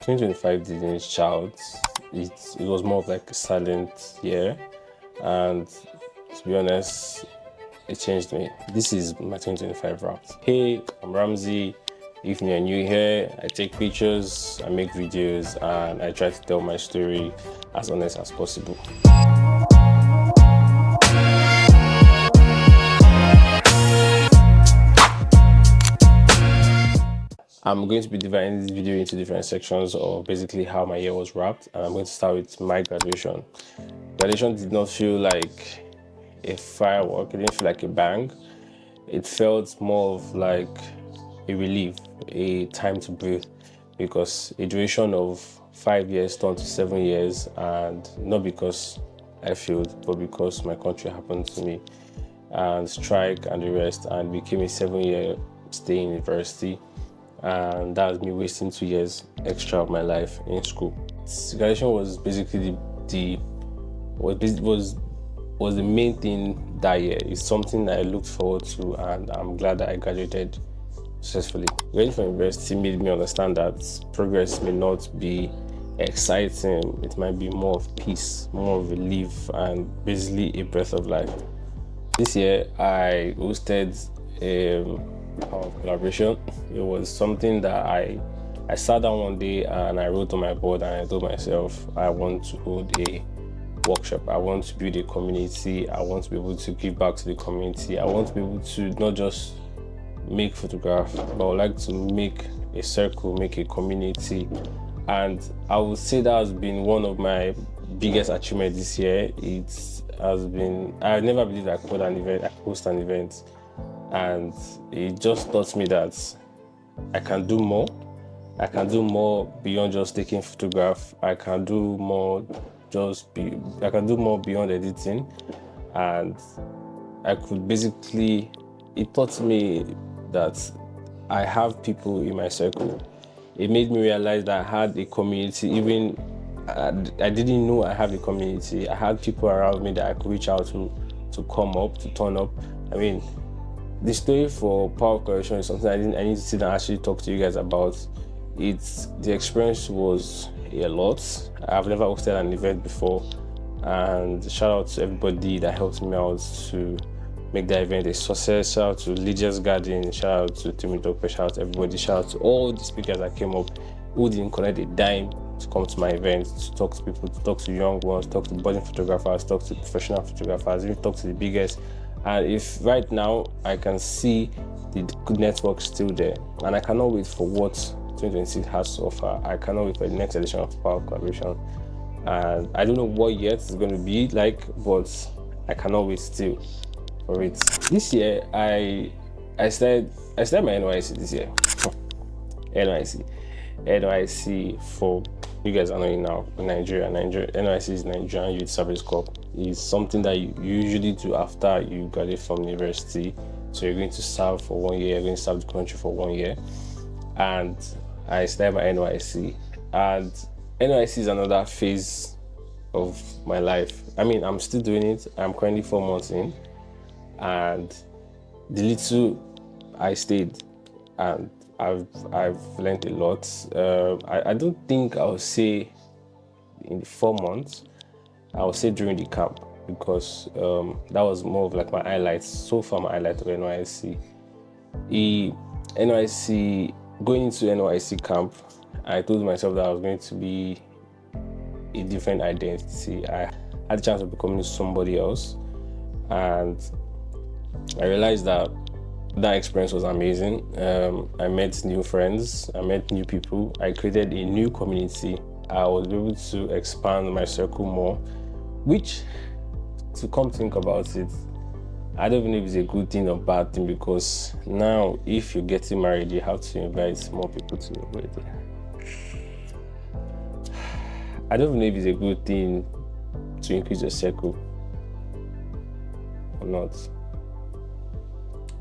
2025 didn't shout. It was more of like a silent year, and to be honest, it changed me. This is my 2025 wrap. Hey, I'm Ramsey. If you're new here, I take pictures, I make videos, and I try to tell my story as honest as possible. I'm going to be dividing this video into different sections of basically how my year was wrapped, and I'm going to start with my graduation. Graduation did not feel like a firework, it didn't feel like a bang. It felt more of like a relief, a time to breathe, because a duration of 5 years turned to 7 years, and not because I failed, but because my country happened to me, and strike and the rest, and became a 7-year stay in university. And that was me wasting 2 years extra of my life in school. Graduation was basically was the main thing that year. It's something that I looked forward to, and I'm glad that I graduated successfully. Going for university made me understand that progress may not be exciting. It might be more of peace, more of relief, and basically a breath of life. This year, I hosted power of collaboration. It was something that I sat down one day and I wrote on my board, and I told myself I want to hold a workshop. I want to build a community. I want to be able to give back to the community. I want to be able to not just make photographs, but I would like to make a circle, make a community. And I would say that has been one of my biggest achievements this year. It has been, I never believed I could host an event, and it just taught me that I can do more. I can do more beyond just taking photographs. I can do more beyond editing, and I could basically, it taught me that I have people in my circle. It made me realize that I had a community. Even I didn't know I have a community. I had people around me that I could reach out to come up, to turn up. I mean, the story for power correction is something I need to sit and actually talk to you guys about. The experience was a lot. I've never hosted an event before, and shout out to everybody that helped me out to make that event a success. Shout out to Lydia's Garden, shout out to Timmy Dope, shout out to everybody, shout out to all the speakers that came up who didn't collect a dime to come to my event, to talk to people, to talk to young ones, talk to budding photographers, talk to professional photographers, even talk to the biggest. And if right now I can see the good network still there, and I cannot wait for what 2026 has to offer. I cannot wait for the next edition of Power Collaboration, and I don't know what yet it's going to be like, but I cannot wait still for it. This year I started my NYC this year. NYC for you guys are knowing now in Nigeria. NYC is Nigerian Youth Service Corps. It's something that you usually do after you graduate from university. So you're going to serve for 1 year, you're going to serve the country for 1 year. And I started my NYC. And NYC is another phase of my life. I mean, I'm still doing it. I'm currently 4 months in. And the little I stayed, and I've learned a lot. I don't think I'll say in the 4 months. I'll say during the camp, because that was more of like my highlights. So far, my highlight of NYC. Going into NYC camp, I told myself that I was going to be a different identity. I had a chance of becoming somebody else, and I realized that experience was amazing. I met new friends, I met new people, I created a new community. I was able to expand my circle more, which, to come think about it, I don't even know if it's a good thing or bad thing, because now if you're getting married, you have to invite more people to your wedding. I don't even know if it's a good thing to increase your circle or not.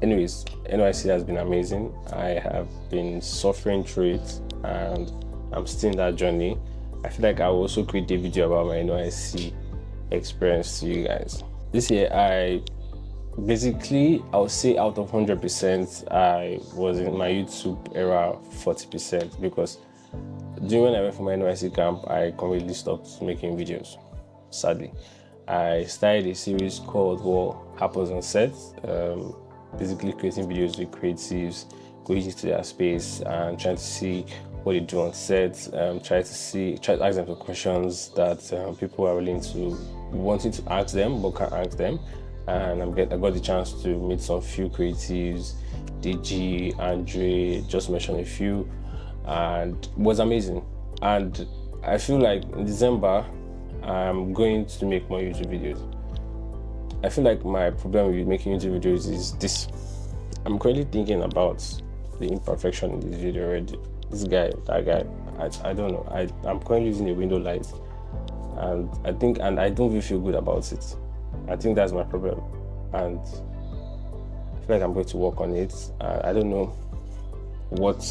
Anyways, NYC has been amazing. I have been suffering through it, and I'm still in that journey. I feel like I will also create a video about my NYC experience to you guys. This year, I would say out of 100%, I was in my YouTube era 40%, because During when I went for my NYC camp, I completely stopped making videos, sadly. I started a series called What Happens on Set, basically creating videos with creatives, going into their space and trying to see what they do on set, try to ask them some questions that people are wanting to ask them but can't ask them. And I got the chance to meet some few creatives, DG, Andre, just mention a few, and it was amazing. And I feel like in December, I'm going to make more YouTube videos. I feel like my problem with making YouTube videos is this. I'm currently thinking about the imperfection in this video already. This guy, that guy, I don't know. I'm currently using a window light, and I don't really feel good about it. I think that's my problem, and I feel like I'm going to work on it. I don't know what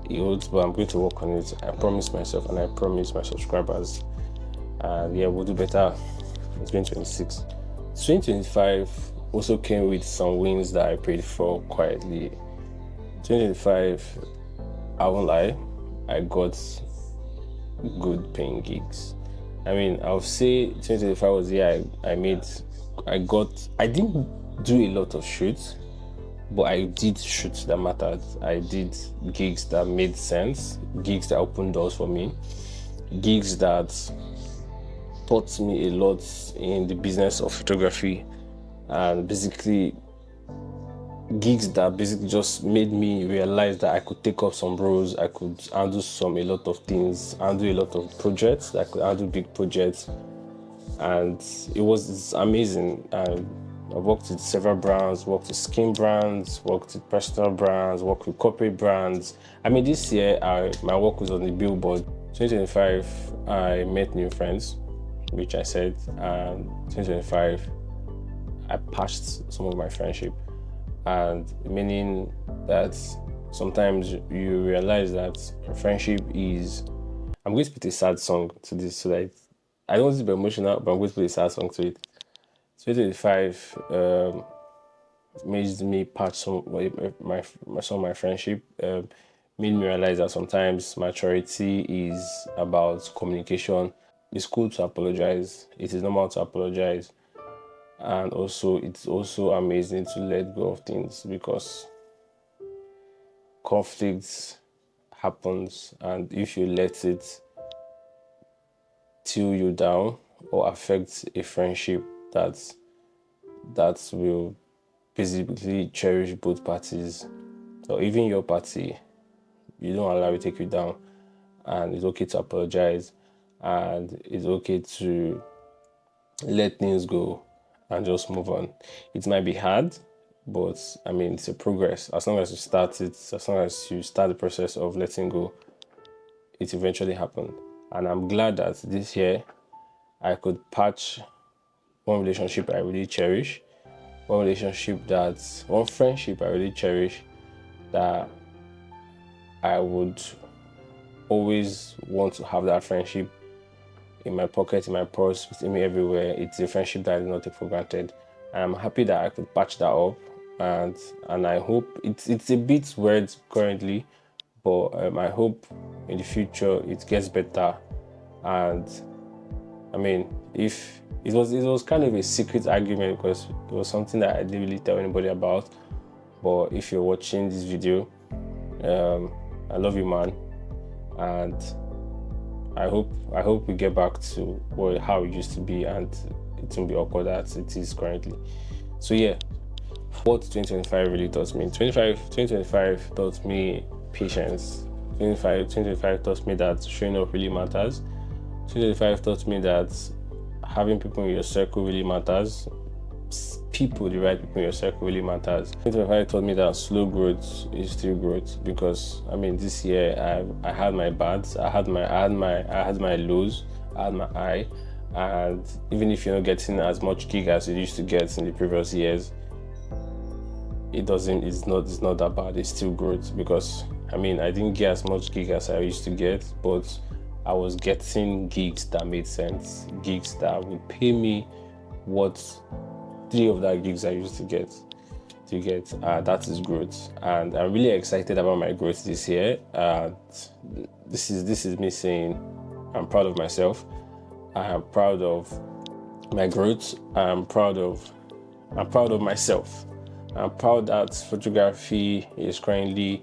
it holds, but I'm going to work on it. I promise myself, and I promise my subscribers. And yeah, we'll do better in 2026. 2025 also came with some wins that I prayed for quietly. 2025, I won't lie, I got good paying gigs. I mean, I'll say 2025 was the year I didn't do a lot of shoots, but I did shoots that mattered. I did gigs that made sense, gigs that opened doors for me, gigs that taught me a lot in the business of photography, and basically gigs that basically just made me realize that I could take up some roles, I could handle a lot of things, handle a lot of projects, I could handle big projects, and it's amazing. And I worked with several brands, worked with skin brands, worked with personal brands, worked with corporate brands. I mean, this year my work was on the billboard. 2025, I met new friends, which I said, and 2025, I patched some of my friendship. And meaning that sometimes you realize that friendship is. I'm going to put a sad song to this so that I don't want it to be emotional, but I'm going to put a sad song to it. 2025 made me patch some of my friendship. Made me realize that sometimes maturity is about communication. It's cool to apologize. It is normal to apologize. And also, it's also amazing to let go of things, because conflicts happens, and if you let it tear you down or affect a friendship that will basically cherish both parties, or even your party, you don't allow it to take you down. And it's okay to apologize, and it's okay to let things go and just move on. It might be hard, but I mean, it's a progress. As long as you start the process of letting go, it eventually happened. And I'm glad that this year I could patch one relationship I really cherish, one friendship I really cherish, that I would always want to have that friendship in my pocket, in my purse, with me everywhere. It's a friendship that I do not take for granted. I'm happy that I could patch that up, and I hope it's a bit weird currently, but I hope in the future it gets better. And I mean, if it was kind of a secret argument, because it was something that I didn't really tell anybody about. But if you're watching this video, I love you, man, and I hope we get back to how it used to be, and it won't be awkward as it is currently. So yeah, what 2025 really taught me. 2025 taught me patience. 2025 taught me that showing up really matters. 2025 taught me that having people in your circle really matters. The right people in your circle really matters. 2025 taught me that slow growth is still growth, because I mean, this year I had my bads, I had my lows, I had my high, and even if you're not getting as much gig as you used to get in the previous years, it's not that bad. It's still growth, because I mean, I didn't get as much gig as I used to get, but I was getting gigs that made sense, gigs that would pay me what 3 of that gigs I used to get. Do you get that is growth, and I'm really excited about my growth this year. This is me saying I'm proud of myself. I am proud of my growth. I'm proud of myself. I'm proud that my photography is currently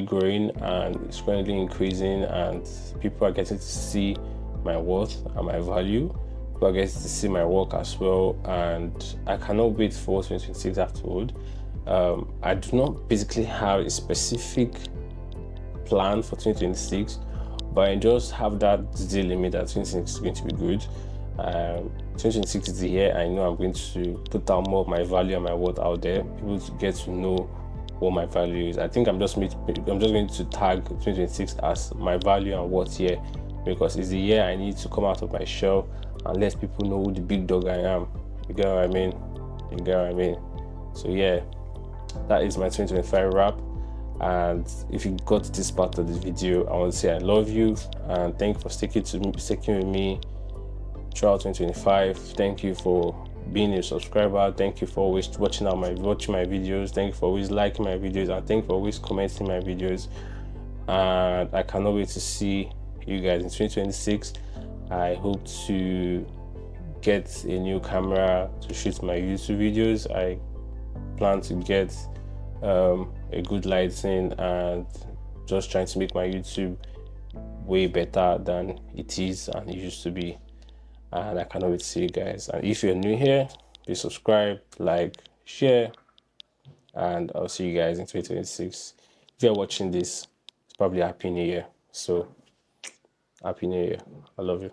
growing and it's currently increasing, and people are getting to see my worth and my value. People are getting to see my work as well, and I cannot wait for what 2026 have to hold. I do not basically have a specific plan for 2026, but I just have that zeal in me that 2026 is going to be good. 2026 is the year I know I'm going to put out more of my value and my worth out there. People to get to know what my value is. I think I'm just going to tag 2026 as my value and worth year, because it's the year I need to come out of my shell and let people know who the big dog I am. You get what I mean? You get what I mean? So yeah, that is my 2025 wrap. And if you got to this part of this video, I want to say I love you and thank you for sticking with me throughout 2025. Thank you for being a subscriber. Thank you for always watching my videos. Thank you for always liking my videos, and thank you for always commenting my videos. And I cannot wait to see you guys in 2026. I hope to get a new camera to shoot my YouTube videos. I plan to get a good lighting and just trying to make my YouTube way better than it is and it used to be. And I cannot wait to see you guys. And if you're new here, please subscribe, like, share, and I'll see you guys in 2026. If you're watching this, it's probably Happy New Year. So, Happy New Year. I love you.